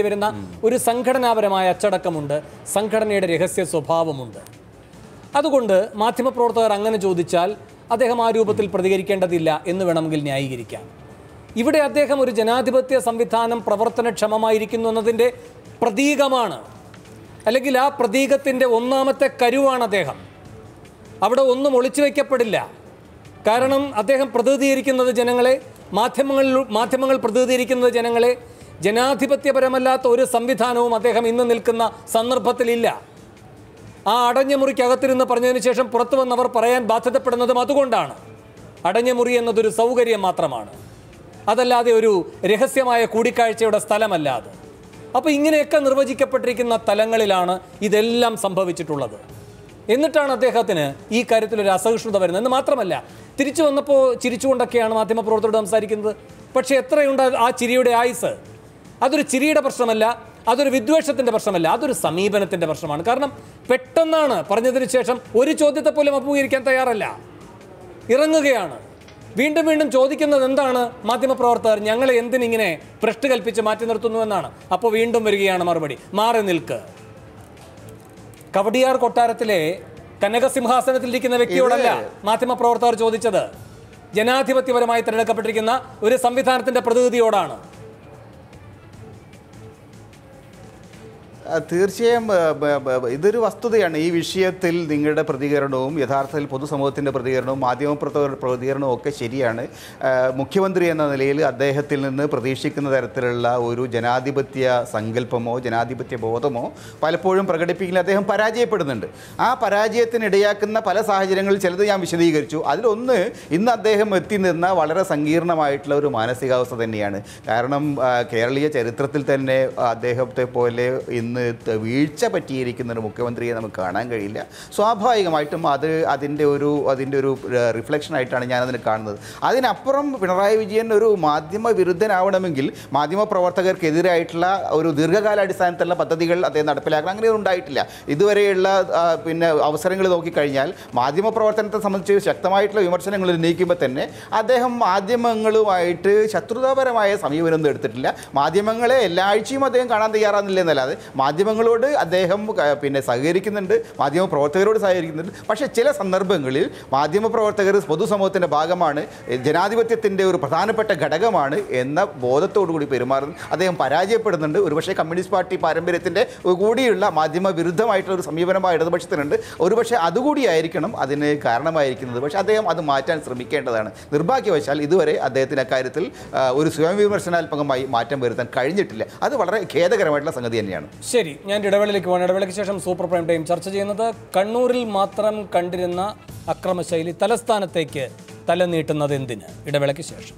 വരുന്ന ഒരു സംഘടനാപരമായ അച്ചടക്കമുണ്ട്, സംഘടനയുടെ രഹസ്യ സ്വഭാവമുണ്ട്. അതുകൊണ്ട് മാധ്യമപ്രവർത്തകർ അങ്ങനെ ചോദിച്ചാൽ അദ്ദേഹം ആ രൂപത്തിൽ പ്രതികരിക്കേണ്ടതില്ല എന്ന് വേണമെങ്കിൽ ന്യായീകരിക്കാം. ഇവിടെ അദ്ദേഹം ഒരു ജനാധിപത്യ സംവിധാനം പ്രവർത്തനക്ഷമമായിരിക്കുന്നു എന്നതിൻ്റെ പ്രതീകമാണ്, അല്ലെങ്കിൽ ആ പ്രതീകത്തിൻ്റെ ഒന്നാമത്തെ കരുവാണ് അദ്ദേഹം. അവിടെ ഒളിച്ചു വയ്ക്കപ്പെടില്ല. കാരണം അദ്ദേഹം പ്രതിനിധീകരിക്കുന്നത് ജനങ്ങളെ, മാധ്യമങ്ങൾ പ്രതിനിധീകരിക്കുന്നത് ജനങ്ങളെ. ജനാധിപത്യപരമല്ലാത്ത ഒരു സംവിധാനവും അദ്ദേഹം ഇന്ന് നിൽക്കുന്ന സന്ദർഭത്തിലില്ല. ആ അടഞ്ഞ മുറിക്കകത്തിരുന്ന് പറഞ്ഞതിന് ശേഷം പുറത്തു വന്നവർ പറയാൻ ബാധ്യതപ്പെടുന്നതും അതുകൊണ്ടാണ്. അടഞ്ഞ മുറി എന്നതൊരു സൗകര്യം മാത്രമാണ്, അതല്ലാതെ ഒരു രഹസ്യമായ കൂടിക്കാഴ്ചയുടെ സ്ഥലമല്ലാതെ. അപ്പോൾ ഇങ്ങനെയൊക്കെ നിർവചിക്കപ്പെട്ടിരിക്കുന്ന തലങ്ങളിലാണ് ഇതെല്ലാം സംഭവിച്ചിട്ടുള്ളത്. എന്നിട്ടാണ് അദ്ദേഹത്തിന് ഈ കാര്യത്തിലൊരു അസഹിഷ്ണുത വരുന്നത്. എന്ന് മാത്രമല്ല, തിരിച്ചു വന്നപ്പോൾ ചിരിച്ചുകൊണ്ടൊക്കെയാണ് മാധ്യമപ്രവർത്തകരോട് സംസാരിക്കുന്നത്. പക്ഷേ എത്രയുണ്ട് ആ ചിരിയുടെ ആയുസ്? അതൊരു ചിരിയുടെ പ്രശ്നമല്ല, അതൊരു വിദ്വേഷത്തിൻ്റെ പ്രശ്നമല്ല, അതൊരു സമീപനത്തിൻ്റെ പ്രശ്നമാണ്. കാരണം പെട്ടെന്നാണ് പറഞ്ഞതിന് ശേഷം ഒരു ചോദ്യത്തെ പോലും അഭിമുഖീകരിക്കാൻ തയ്യാറല്ല, ഇറങ്ങുകയാണ്. വീണ്ടും വീണ്ടും ചോദിക്കുന്നത് എന്താണ് മാധ്യമപ്രവർത്തകർ? ഞങ്ങളെ എന്തിനിങ്ങനെ ഭ്രഷ്ട് കൽപ്പിച്ച് മാറ്റി നിർത്തുന്നു എന്നാണ്. അപ്പോൾ വീണ്ടും വരികയാണ് മറുപടി, മാറി നിൽക്ക്. കവടിയാർ കൊട്ടാരത്തിലെ കനകസിംഹാസനത്തിലിരിക്കുന്ന വ്യക്തിയോടല്ല മാധ്യമപ്രവർത്തകർ ചോദിച്ചത്, ജനാധിപത്യപരമായി തിരഞ്ഞെടുക്കപ്പെട്ടിരിക്കുന്ന ഒരു സംവിധാനത്തിൻ്റെ പ്രതിനിധിയോടാണ്. തീർച്ചയായും ഇതൊരു വസ്തുതയാണ്. ഈ വിഷയത്തിൽ നിങ്ങളുടെ പ്രതികരണവും യഥാർത്ഥത്തിൽ പൊതുസമൂഹത്തിൻ്റെ പ്രതികരണവും മാധ്യമപ്രവർത്തകരുടെ പ്രതികരണവും ഒക്കെ ശരിയാണ്. മുഖ്യമന്ത്രി എന്ന നിലയിൽ അദ്ദേഹത്തിൽ നിന്ന് പ്രതീക്ഷിക്കുന്ന തരത്തിലുള്ള ഒരു ജനാധിപത്യ സങ്കല്പമോ ജനാധിപത്യ ബോധമോ പലപ്പോഴും പ്രകടിപ്പിക്കുന്നതിൽ അദ്ദേഹം പരാജയപ്പെടുന്നുണ്ട്. ആ പരാജയത്തിനിടയാക്കുന്ന പല സാഹചര്യങ്ങളിൽ ചിലത് ഞാൻ വിശദീകരിച്ചു. അതിലൊന്ന് ഇന്ന് അദ്ദേഹം എത്തി നിന്ന വളരെ സങ്കീർണമായിട്ടുള്ള ഒരു മാനസികാവസ്ഥ തന്നെയാണ്. കാരണം കേരളീയ ചരിത്രത്തിൽ തന്നെ അദ്ദേഹത്തെ പോലെ ഇന്ന് വീഴ്ച പറ്റിയിരിക്കുന്ന ഒരു മുഖ്യമന്ത്രിയെ നമുക്ക് കാണാൻ കഴിയില്ല. സ്വാഭാവികമായിട്ടും അതിൻ്റെ ഒരു റിഫ്ലക്ഷനായിട്ടാണ് ഞാനതിന് കാണുന്നത്. അതിനപ്പുറം പിണറായി വിജയൻ ഒരു മാധ്യമ വിരുദ്ധനാവണമെങ്കിൽ മാധ്യമപ്രവർത്തകർക്കെതിരായിട്ടുള്ള ഒരു ദീർഘകാലാടിസ്ഥാനത്തിലുള്ള പദ്ധതികൾ അദ്ദേഹം നടപ്പിലാക്കണം. അങ്ങനെയൊന്നും ഉണ്ടായിട്ടില്ല. ഇതുവരെയുള്ള അവസരങ്ങൾ നോക്കിക്കഴിഞ്ഞാൽ മാധ്യമപ്രവർത്തനത്തെ സംബന്ധിച്ച് ശക്തമായിട്ടുള്ള വിമർശനങ്ങൾ ഉന്നയിക്കുമ്പോൾ തന്നെ അദ്ദേഹം മാധ്യമങ്ങളുമായിട്ട് ശത്രുതാപരമായ സമീപനമൊന്നും എടുത്തിട്ടില്ല. മാധ്യമങ്ങളെ എല്ലാ ആഴ്ചയും അദ്ദേഹം കാണാൻ തയ്യാറാകുന്നില്ല എന്നല്ലാതെ മാധ്യമങ്ങളോട് അദ്ദേഹം സഹകരിക്കുന്നുണ്ട്, മാധ്യമപ്രവർത്തകരോട് സഹകരിക്കുന്നുണ്ട്. പക്ഷേ ചില സന്ദർഭങ്ങളിൽ മാധ്യമപ്രവർത്തകർ പൊതുസമൂഹത്തിൻ്റെ ഭാഗമാണ്, ജനാധിപത്യത്തിൻ്റെ ഒരു പ്രധാനപ്പെട്ട ഘടകമാണ് എന്ന ബോധത്തോടുകൂടി പെരുമാറുന്നത് അദ്ദേഹം പരാജയപ്പെടുന്നുണ്ട്. ഒരുപക്ഷെ കമ്മ്യൂണിസ്റ്റ് പാർട്ടി പാരമ്പര്യത്തിൻ്റെ കൂടിയുള്ള മാധ്യമ വിരുദ്ധമായിട്ടുള്ള ഒരു സമീപനമായ ഇടതുപക്ഷത്തിനുണ്ട്. ഒരുപക്ഷെ അതുകൂടിയായിരിക്കണം അതിന് കാരണമായിരിക്കുന്നത്. പക്ഷേ അദ്ദേഹം അത് മാറ്റാൻ ശ്രമിക്കേണ്ടതാണ്. നിർഭാഗ്യവശാൽ ഇതുവരെ അദ്ദേഹത്തിന് അക്കാര്യത്തിൽ ഒരു സ്വയം വിമർശനാത്മകമായി മാറ്റം വരുത്താൻ കഴിഞ്ഞിട്ടില്ല. അത് വളരെ ഖേദകരമായിട്ടുള്ള സംഗതി തന്നെയാണ്. ശരി, ഞാൻ ഇടവേളയിലേക്ക് പോകണം. ഇടവേളയ്ക്ക് ശേഷം സൂപ്പർ പ്രൈം ടൈം ചർച്ച ചെയ്യുന്നത് കണ്ണൂരിൽ മാത്രം കണ്ടിരുന്ന അക്രമശൈലി തലസ്ഥാനത്തേക്ക് തല നീട്ടുന്നത് എന്തിന്? ഇടവേളയ്ക്ക് ശേഷം.